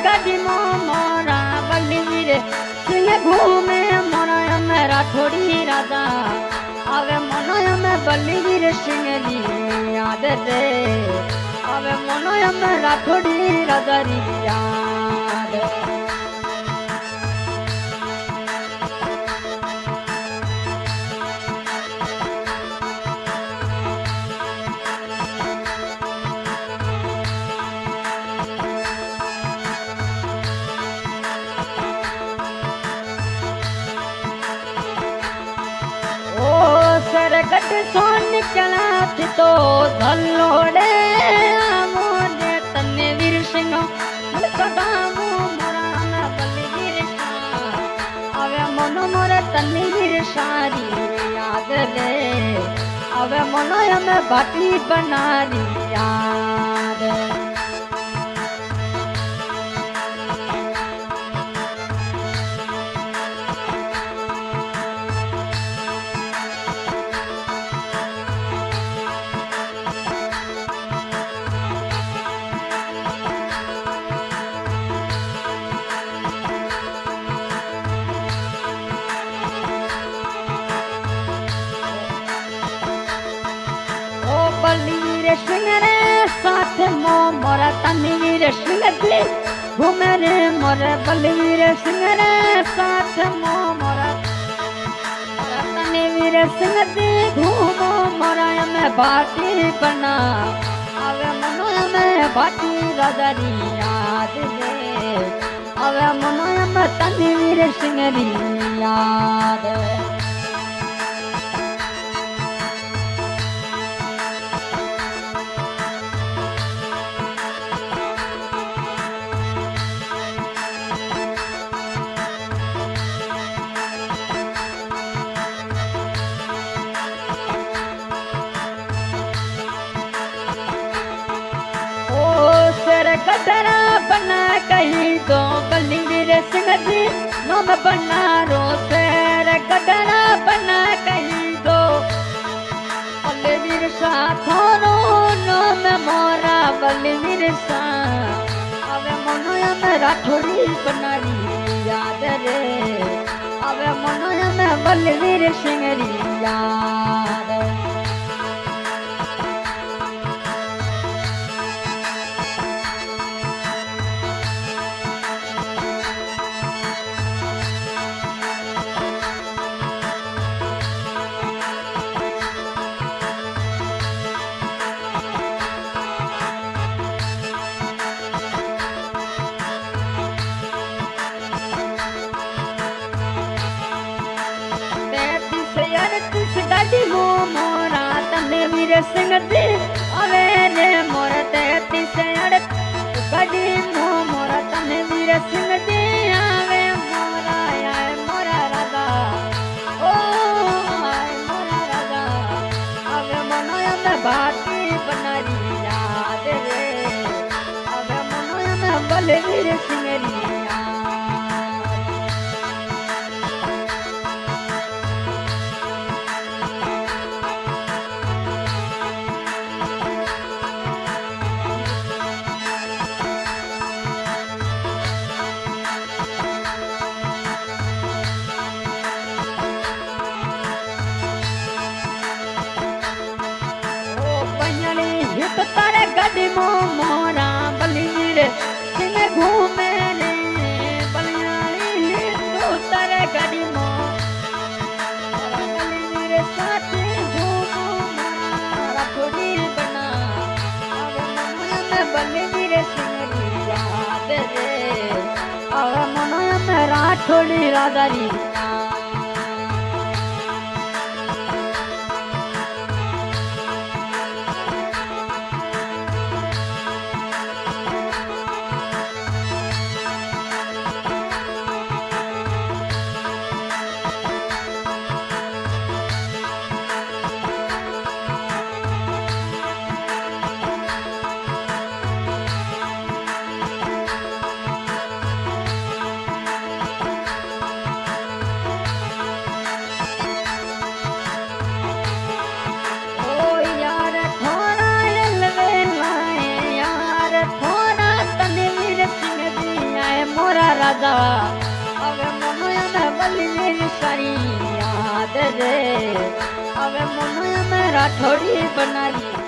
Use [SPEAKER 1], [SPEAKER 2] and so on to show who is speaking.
[SPEAKER 1] गाड़ी मोरा बलवीर सिंह घूमे मोरा मेरा थोड़ी राजा आवे मनोय में बलवीर सिंह री याद रे आवे मनोय में राठौड़ी राजा री याद। सरगट सो निकला थी तो धलोड़े मोरे तने वीर सिंह कदामो मोरा ना बलवीर आवे मनो मोरे तने वीर सारी याद रे आवे मनो में बाटी बनारी याद। बलवीर सिंह रे साथ मो मोरा तनवीर सिंह दी घूमे रे मोरे बलवीर सिंह रे साथ मो मोरा तनवीर सिंह दी घूमो मोरा में बाटी बना आवे मनो में बाटी राजा री याद रे आवे मनो में तनवीर सिंह री याद। कटरा बना कहीं तो बलवीर सिंह जी नम बना रो शेर कटरा बना कहीं तो बलवीर साथों नम मोरा बलवीर सा अवे मनोया में राठौड़ी बनारी याद रे अवे मनोया में बलवीर सिंह री याद। गाड़ी मोरा तनवीर सिंह दी अवे रे मोर 33 गाड़ी मोरा तनवीर सिंह दी आवे मोरा आए मोरा राजा ओ आए मोरा राजा आवे मनोया में बाटी बनारी याद रे आवे मनोया में बलवीर सिंह री तारे गाड़ी मोरा बलवीर सिंह घूमे रे बलियाली तो तारे गाड़ी मोरा बलवीर साथ घूमो मारा थोड़ी बना आवे मनोया में बलवीर सिंह री याद रे आवे मनोया में राठौड़ी राजा री राजा अवे मनोय में बलवीर सारी याद रे अवे मनोय में राठौड़ी बनाई